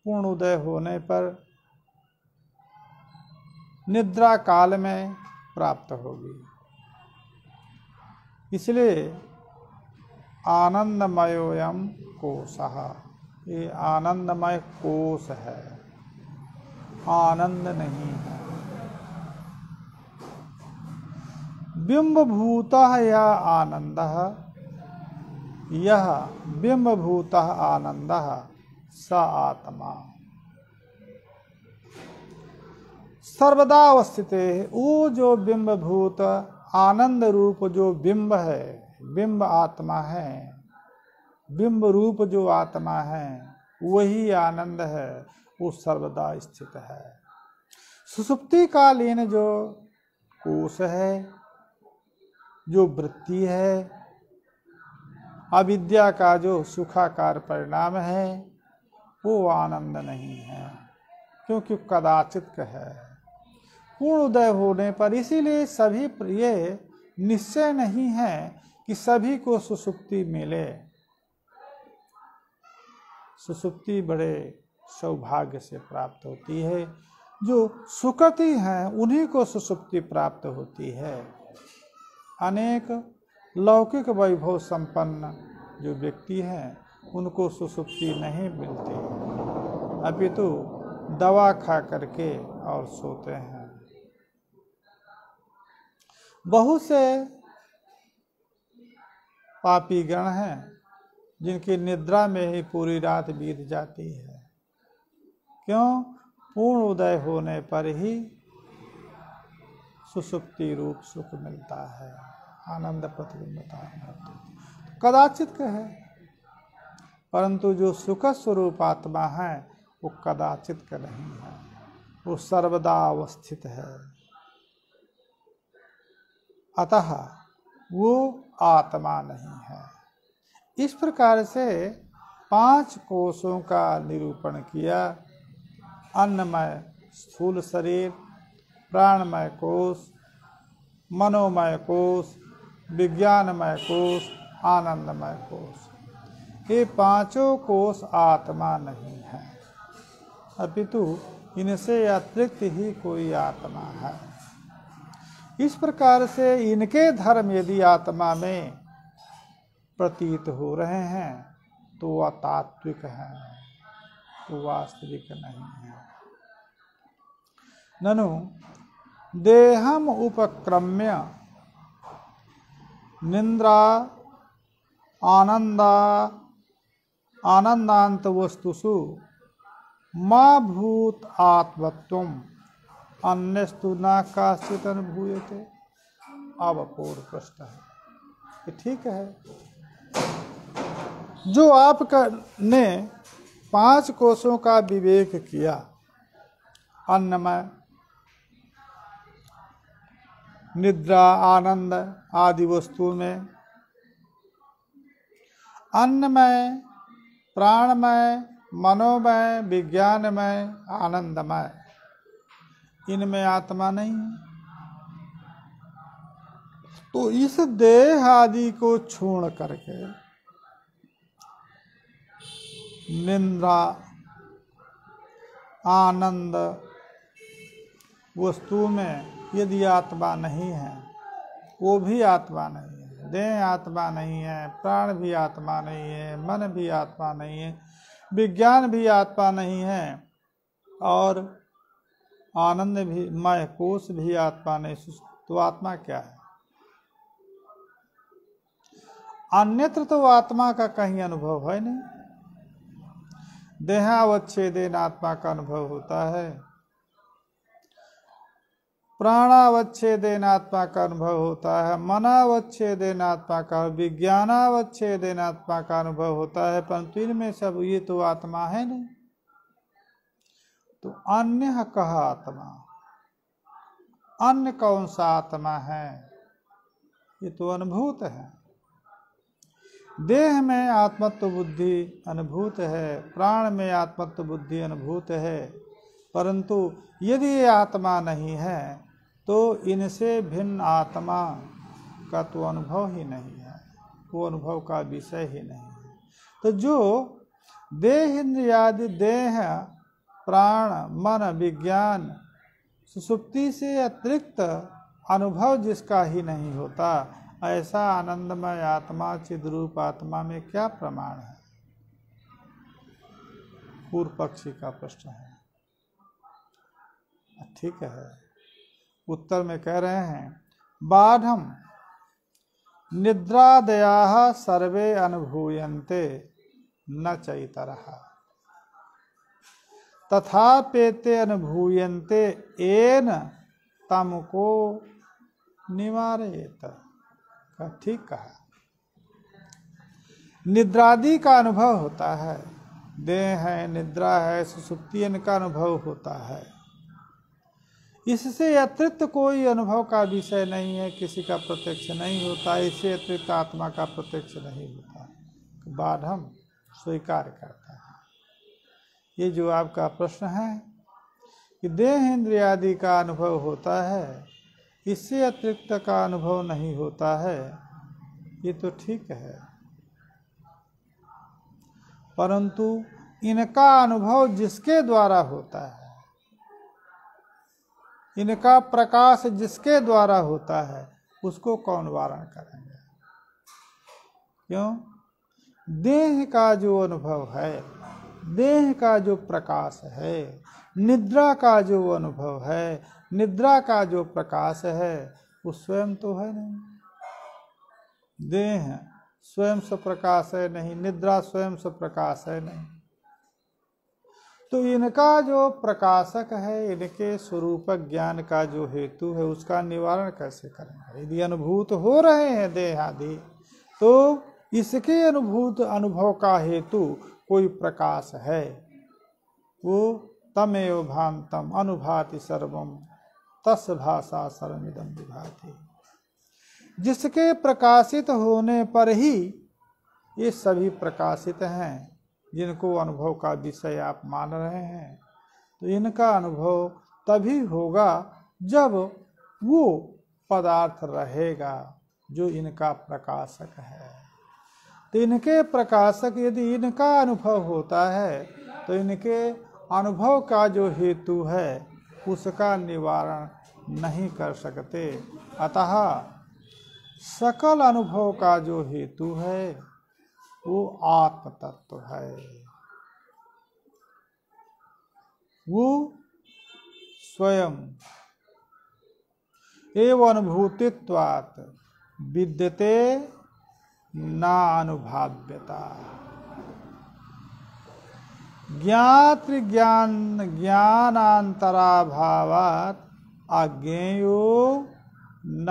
पूर्ण उदय होने पर निद्रा काल में प्राप्त होगी। इसलिए आनंदमयोयम कोशः, ये आनंदमय कोश है, आनंद नहीं है। बिंबभूतः या आनंदः, यह बिंबभूतः आनंदः स आत्मा सर्वदा अवस्थित है। वो जो बिंबभूत आनंद रूप जो बिंब है, बिंब आत्मा है, बिंब रूप जो आत्मा है वही आनंद है, वो सर्वदा स्थित है। सुषुप्ति कालीन जो कोश है, जो वृत्ति है, अविद्या का जो सुखाकार परिणाम है, वो आनंद नहीं है, क्योंकि कदाचित है। पूर्ण उदय होने पर, इसीलिए सभी ये निश्चय नहीं है कि सभी को सुषुप्ति मिले। सुषुप्ति बड़े सौभाग्य से प्राप्त होती है। जो सुकृति हैं उन्हीं को सुषुप्ति प्राप्त होती है। अनेक लौकिक वैभव संपन्न जो व्यक्ति हैं उनको सुषुप्ति नहीं मिलती, अपितु दवा खा करके और सोते हैं। बहुत से पापी गण हैं जिनकी निद्रा में ही पूरी रात बीत जाती है। क्यों? पूर्ण उदय होने पर ही सुषुप्ति रूप सुख मिलता है, आनंद प्रतिबिंबता है। कदाचित है, परंतु जो सुख स्वरूप आत्मा है वो कदाचित का नहीं है, वो सर्वदा अवस्थित है। अतः वो आत्मा नहीं है। इस प्रकार से 5 कोशों का निरूपण किया। अन्नमय स्थूल शरीर, प्राणमय कोश, मनोमय कोश, विज्ञानमय कोश, आनंदमय कोश। ये 5 कोश आत्मा नहीं है, अपितु इनसे अतिरिक्त ही कोई आत्मा है। इस प्रकार से इनके धर्म यदि आत्मा में प्रतीत हो रहे हैं तो वह तात्विक है, तो वास्तविक नहीं है। ननु देहम उपक्रम्य निंद्रा आनंदांत वस्तुषु मा भूत आत्मत्वम अन्यस्तु न काश्चित् अनुभूयते। अब पूर्ण प्रश्न है, ये ठीक है। जो आपने 5 कोशों का विवेक किया, अन्नमय, निद्रा, आनंद आदि वस्तु में, अन्नमय, प्राणमय, मनोमय, विज्ञानमय, आनंदमय, इनमें आत्मा नहीं है। तो इस देह आदि को छोड़ करके निंद्रा, आनंद वस्तु में यदि आत्मा नहीं है, वो भी आत्मा नहीं है। देह आत्मा नहीं है, प्राण भी आत्मा नहीं है, मन भी आत्मा नहीं है, विज्ञान भी आत्मा नहीं है, और आनंद भी, मय कोश भी आत्मा नहीं। तो आत्मा क्या है? अन्यत्र तो आत्मा का कहीं अनुभव है नहीं। देहावच्छेदेन आत्मा का अनुभव होता है, प्राणावच्छेदेन आत्मा का अनुभव होता है, मनावच्छेदेन आत्मा का, विज्ञानावच्छेदेन आत्मा का अनुभव होता है, परंतु इनमें सब ये तो आत्मा है नहीं। तो अन्य कहा आत्मा, अन्य कौन सा आत्मा है? ये तो अनुभूत है। देह में आत्मत्व बुद्धि अनुभूत है, प्राण में आत्मत्व बुद्धि अनुभूत है, परंतु यदि ये आत्मा नहीं है तो इनसे भिन्न आत्मा का तो अनुभव ही नहीं है, वो अनुभव का विषय ही नहीं है। तो जो देह इंद्रियादि, देह प्राण मन विज्ञान सुषुप्ति से अतिरिक्त अनुभव जिसका ही नहीं होता, ऐसा आनंदमय आत्मा चिद्रूप आत्मा में क्या प्रमाण है? पूर्व पक्षी का प्रश्न है। ठीक है, उत्तर में कह रहे हैं, बाढ़म निद्रादयाः सर्वे अनुभूयन्ते न चैतरः तथापेते अनुभूयन्ते येन तमको निवारयेत। ठीक कहा। निद्रादि का अनुभव होता है, देह है, निद्रा है, सुषुप्ति, इनका अनुभव होता है। इससे अतिरिक्त कोई अनुभव का विषय नहीं है, किसी का प्रत्यक्ष नहीं होता, इससे अतिरिक्त आत्मा का प्रत्यक्ष नहीं होता। बाद हम स्वीकार करता है। ये जो आपका प्रश्न है कि देह इंद्रियादि का अनुभव होता है, इससे अतिरिक्त का अनुभव नहीं होता है, ये तो ठीक है, परंतु इनका अनुभव जिसके द्वारा होता है, इनका प्रकाश जिसके द्वारा होता है, उसको कौन वारण करेंगे? क्यों? देह का जो अनुभव है, देह का जो प्रकाश है, निद्रा का जो अनुभव है, निद्रा का जो प्रकाश है, वो स्वयं तो है नहीं। देह स्वयं से प्रकाश है नहीं, निद्रा स्वयं से प्रकाश है नहीं। तो इनका जो प्रकाशक है, इनके स्वरूप ज्ञान का जो हेतु है, उसका निवारण कैसे करेंगे? यदि अनुभूत हो रहे हैं देह आदि, तो इसके अनुभव का हेतु कोई प्रकाश है, वो तमेव भान्तम अनुभाति सर्वम तस् भाषा सर्वमिदं विभाति। जिसके प्रकाशित होने पर ही ये सभी प्रकाशित हैं, जिनको अनुभव का विषय आप मान रहे हैं। तो इनका अनुभव तभी होगा जब वो पदार्थ रहेगा जो इनका प्रकाशक है। तो इनके प्रकाशक यदि इनका अनुभव होता है, तो इनके अनुभव का जो हेतु है उसका निवारण नहीं कर सकते। अतः सकल अनुभव का जो हेतु है वो आत्म तत्व है, वो स्वयं एवं अनुभूतित्वात् विद्यते ना अनुभाव्यता। ज्ञानांतराभावात् अज्ञेयो न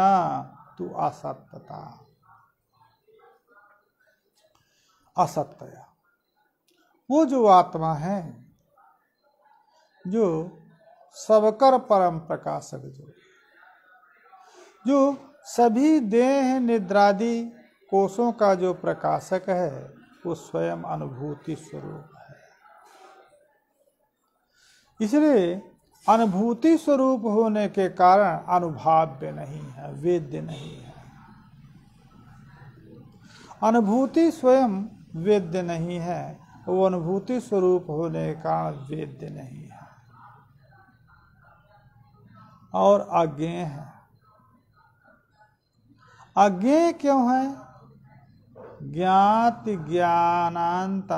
तु असत्यता। असत्य वो जो आत्मा है, जो सबकर परम प्रकाशक, जो सभी देह निद्रादि कोशों का जो प्रकाशक है, वो स्वयं अनुभूति स्वरूप है। इसलिए अनुभूति स्वरूप होने के कारण अनुभाव्य नहीं है, वेद्य नहीं है। अनुभूति स्वयं वेद्य नहीं है, वो अनुभूति स्वरूप होने के कारण वेद्य नहीं है और अज्ञेय है। अज्ञेय क्यों है? ज्ञाति ज्ञानांतराभावात्।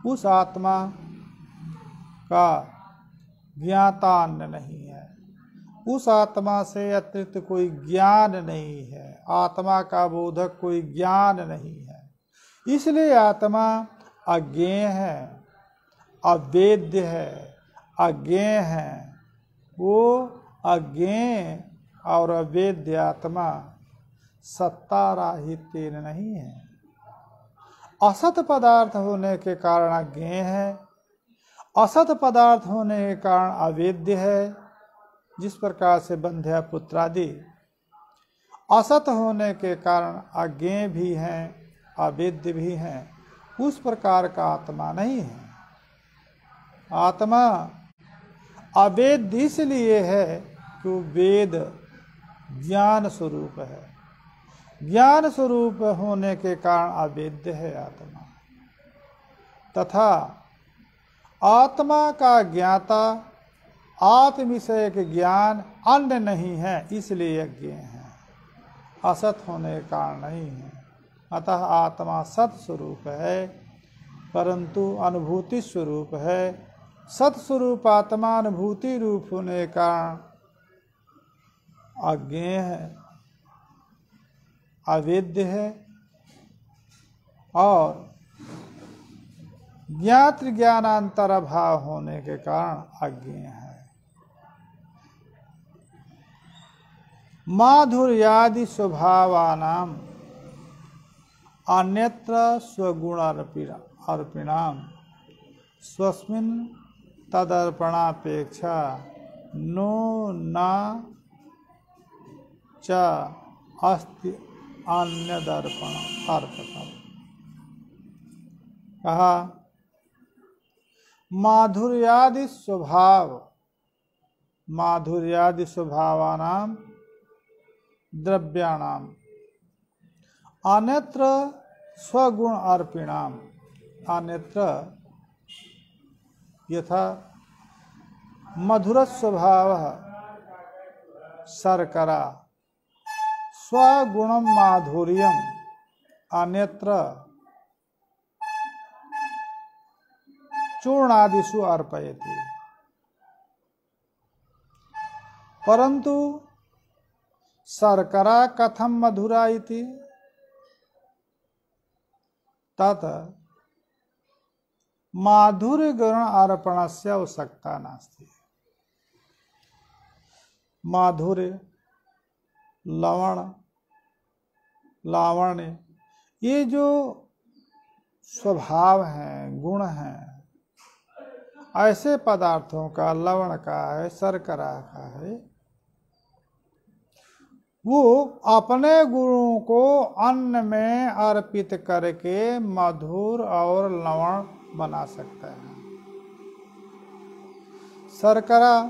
उस आत्मा का ज्ञाता अन्य नहीं है, उस आत्मा से अतिरिक्त कोई ज्ञान नहीं है, आत्मा का बोधक कोई ज्ञान नहीं है। इसलिए आत्मा अज्ञेय है, अवेद्य है, अज्ञेय है। वो अज्ञेय और अवेद्य आत्मा सत्ता राहित्य नहीं है। असत पदार्थ होने के कारण अज्ञेय है, असत पदार्थ होने के कारण अवेद्य है। जिस प्रकार से बंध्या पुत्र आदि असत होने के कारण अज्ञेय भी हैं, अवेद्य भी हैं, उस प्रकार का आत्मा नहीं है। आत्मा अवेद्य इसलिए है कि वेद ज्ञान स्वरूप है, ज्ञान स्वरूप होने के कारण अवेद्य है आत्मा। तथा आत्मा का ज्ञाता आत्म विषय के ज्ञान अन्य नहीं है, इसलिए अज्ञेय है, असत होने के कारण नहीं है। अतः आत्मा सत स्वरूप है, परंतु अनुभूति स्वरूप है। सत स्वरूप आत्मा अनुभूति रूप होने के कारण अज्ञेय है, अवेद्य है और ज्ञात ज्ञानांतर भाव होने के कारण अज्ञेय है। माधुर्यादि स्वभावानाम अन्यत्र स्वगुण अर्पिणाम स्वस्मिन् तदर्पणापेक्षा नो न च अस्ति अन्यदर्पण अर्पणम। कहा माधुर्यादि स्वभाव, माधुर्यादि स्वभावानाम द्रव्याणाम अन्यत्र स्वगुण अर्पिणाम। अन्यत्र यथा मधुर स्वभाव शर्करा स्वगुणम माधुर्यम अन्यत्र चूर्णादिषु अर्पयति। परंतु शर्करा कथम मधुरा इति तत् माधुर्य गुण अर्पणस्य आवश्यकता नास्ति। माधुर्य, लवण, लावण्य, ये जो स्वभाव हैं, गुण हैं, ऐसे पदार्थों का, लवण का है, शर्करा का है, वो अपने गुणों को अन्न में अर्पित करके मधुर और लवण बना सकता है। शर्करा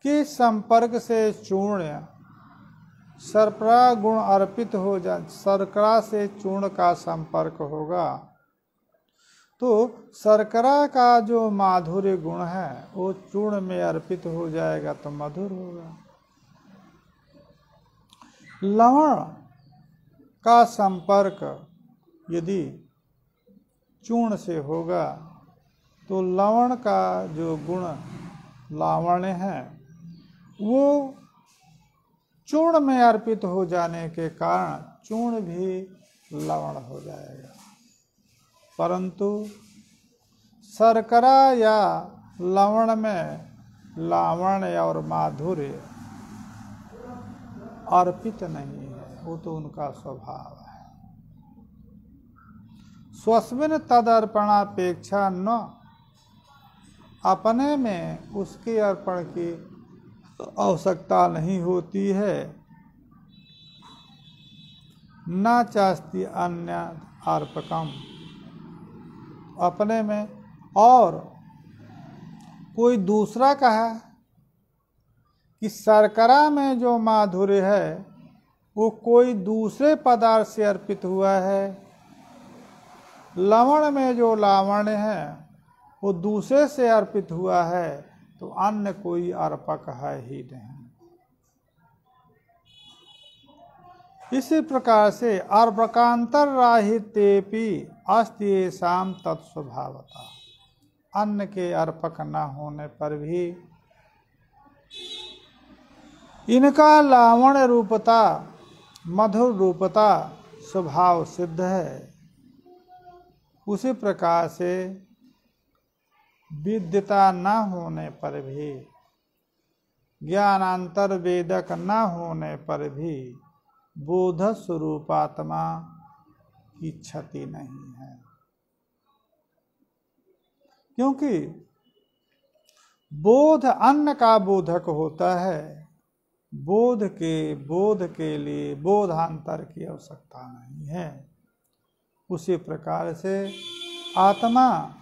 के संपर्क से चूर्ण, शर्करा गुण अर्पित हो जाए, शर्करा से चूर्ण का संपर्क होगा तो शर्करा का जो माधुर्य गुण है वो चूर्ण में अर्पित हो जाएगा तो मधुर होगा। लवण का संपर्क यदि चूर्ण से होगा तो लवण का जो गुण लावण्य है वो चूर्ण में अर्पित हो जाने के कारण चूर्ण भी लवण हो जाएगा। परंतु शर्करा या लवण में लावण्य और माधुर्य अर्पित नहीं है, वो तो उनका स्वभाव है। स्वस्मिन् तदर्पणापेक्षा न, अपने में उसके अर्पण की आवश्यकता नहीं होती है। न चास्ति अन्य अर्पकम, अपने में और कोई दूसरा कहा कि शर्करा में जो माधुर्य है वो कोई दूसरे पदार्थ से अर्पित हुआ है, लवण में जो लावण्य है वो दूसरे से अर्पित हुआ है, तो अन्य कोई अर्पक है ही नहीं। इसी प्रकार से अर्भकांतर राहित्येपि अस्ति येषां तत्स्वभावतः, अन्न के अर्पक न होने पर भी इनका लावण्य रूपता, मधुर रूपता स्वभाव सिद्ध है। उसी प्रकार से विद्यता न होने पर भी, ज्ञानांतर वेदक न होने पर भी बोध स्वरूपात्मा की क्षति नहीं है, क्योंकि बोध अन्न का बोधक होता है। बोध के लिए बोधांतर की आवश्यकता नहीं है। उसी प्रकार से आत्मा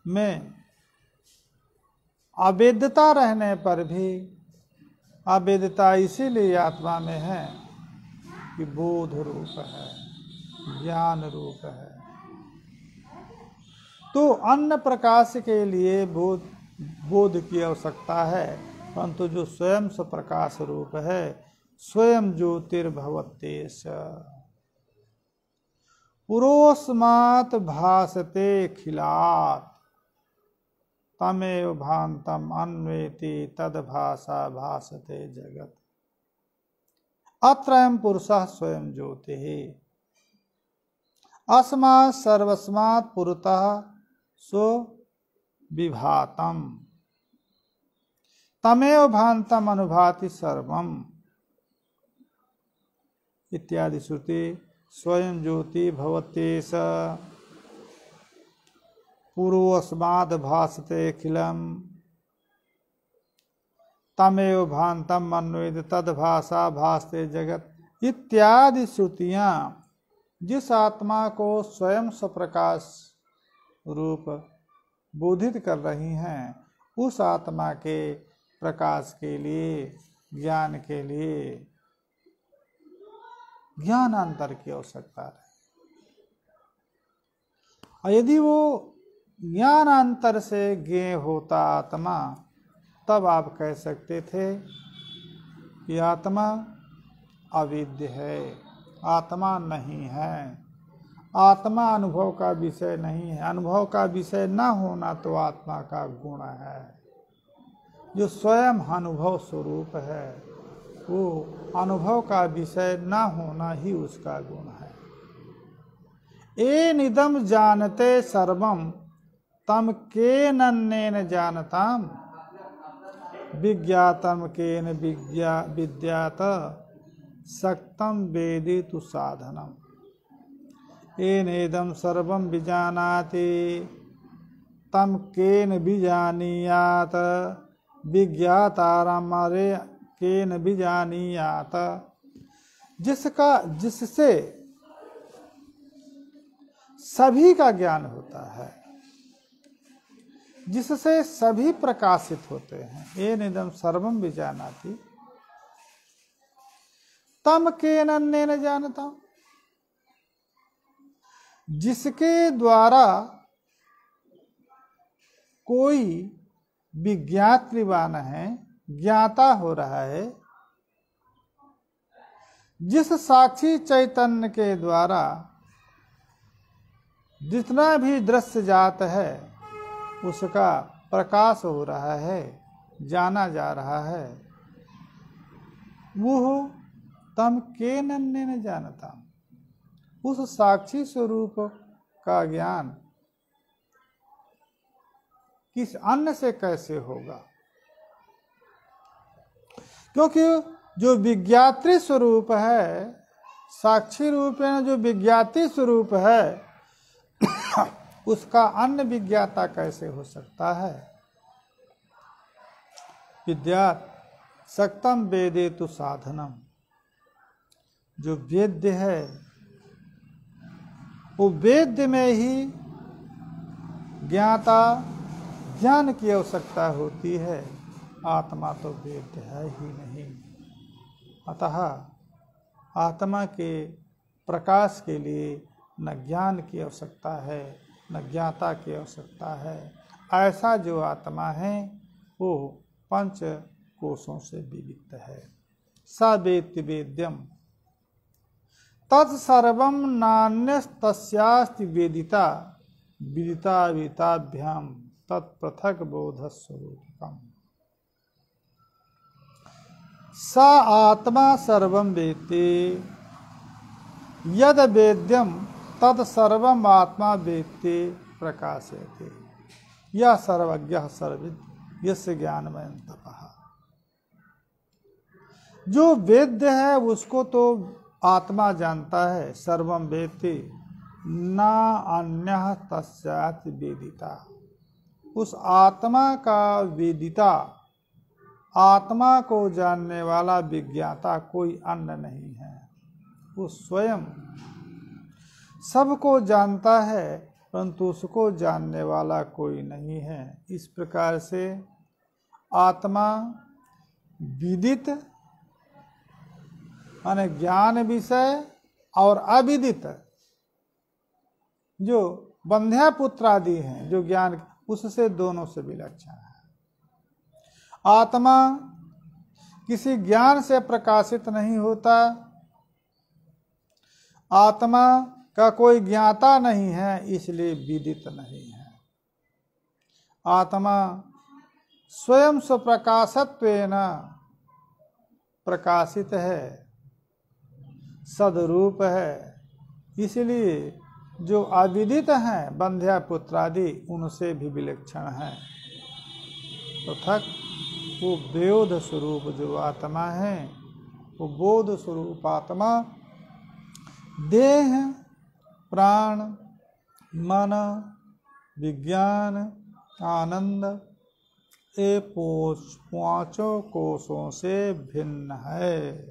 में अवेद्यता रहने पर भी, अवेद्यता इसीलिए आत्मा में है कि बोध रूप है, ज्ञान रूप है। तो अन्य प्रकाश के लिए बोध की आवश्यकता है, परंतु जो स्वयं स्वप्रकाश रूप है, स्वयं ज्योतिर्भवत्येष पुरोस्मात् भासते खिलात् तमेव भान्तम अन्वेति तद्भासा भासते जगत्। अत्रयं पुरुषः स्वयं ज्योतिः अस्मात् सर्वस्मात् पुरतः सो विभातम् तमेव भान्तम अनुभाति सर्वम इत्यादि श्रुति। स्वयं ज्योति भवत्येष पूर्वस्माद् भासते अखिलम् तमेव भान्तम अन्वेति तद्भासा भासते जगत इत्यादि श्रुतियां जिस आत्मा को स्वयं स्वप्रकाश रूप बोधित कर रही हैं, उस आत्मा के प्रकाश के लिए, ज्ञान के लिए ज्ञानांतर की आवश्यकता है। और यदि वो ज्ञानांतर से ज्ञेय होता आत्मा, तब आप कह सकते थे कि आत्मा अविद्य है, आत्मा नहीं है, आत्मा अनुभव का विषय नहीं है। अनुभव का विषय न होना तो आत्मा का गुण है। जो स्वयं अनुभव स्वरूप है, वो अनुभव का विषय न होना ही उसका गुण है। एनिदं जानते सर्वं तम केनन्येन जानताम विज्ञातम केन विद्यात सक्तम वेदितु साधनम। एनेदं सर्वं विजानाति तम केन विजानीयात विज्ञातारमरे केन विजानीयात। जिससे सभी का ज्ञान होता है, जिससे सभी प्रकाशित होते हैं। एनेदं सर्वं विजानाति तम केनन्येन जानता, जिसके द्वारा कोई विज्ञातृवान है, ज्ञाता हो रहा है, जिस साक्षी चैतन्य के द्वारा जितना भी दृश्य जात है उसका प्रकाश हो रहा है, जाना जा रहा है, वो तम केनन्येन जानता। उस साक्षी स्वरूप का ज्ञान किस अन्य से कैसे होगा? क्योंकि जो विज्ञात्री स्वरूप है, साक्षी रूप है, जो विज्ञाती स्वरूप है, उसका अन्य विज्ञाता कैसे हो सकता है? विद्यात् सक्तम वेदेतु साधनम। जो वेद्य है, वो वेद्य में ही ज्ञाता, ज्ञान की आवश्यकता होती है। आत्मा तो वेद्य है ही नहीं। अतः आत्मा के प्रकाश के लिए न ज्ञान की आवश्यकता है, न ज्ञाता की आवश्यकता है। ऐसा जो आत्मा है वो पंच कोशों से विविक्त है। स वेत्ति वेद्यम तत्सर्वं नान्यस्तस्यास्ति वेदिता विदिता विदिताभ्याम तत्पृथक बोधस्वरूपकम्। स आत्मा सर्वं वेत्ति यद वेद्यम तत्सर्वम् आत्मा वेत्ति प्रकाशयति। यह सर्वज्ञः सर्वविद् यस्य ज्ञानमयं तपः। जो वेद्य है उसको तो आत्मा जानता है, सर्वं वेत्ति न अन्यः तस्याति वेदिता। उस आत्मा का वेदिता, आत्मा को जानने वाला विज्ञाता कोई अन्य नहीं है। वो स्वयं सबको जानता है परंतु उसको जानने वाला कोई नहीं है। इस प्रकार से आत्मा विदित माने ज्ञान विषय और अविदित जो बंध्या पुत्र आदि हैं जो ज्ञान, उससे दोनों से विलक्षण है। आत्मा किसी ज्ञान से प्रकाशित नहीं होता, आत्मा का कोई ज्ञाता नहीं है, इसलिए विदित नहीं है। आत्मा स्वयं स्वप्रकाशत्वेन प्रकाशित है, सदरूप है। इसलिए जो अविदित हैं बंध्या पुत्रादि उनसे भी विलक्षण है। पृथक वो बोध स्वरूप जो आत्मा है, वो बोध स्वरूप आत्मा देह, प्राण, मन, विज्ञान, आनंद ये पांचों कोशों से भिन्न है।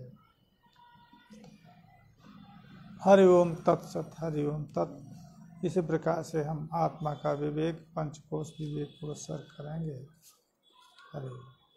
हरि ओम तत्सत, हरि ओम तत्। इसी प्रकार से हम आत्मा का विवेक, पंचकोश विवेक को सर करेंगे। हरि ओम।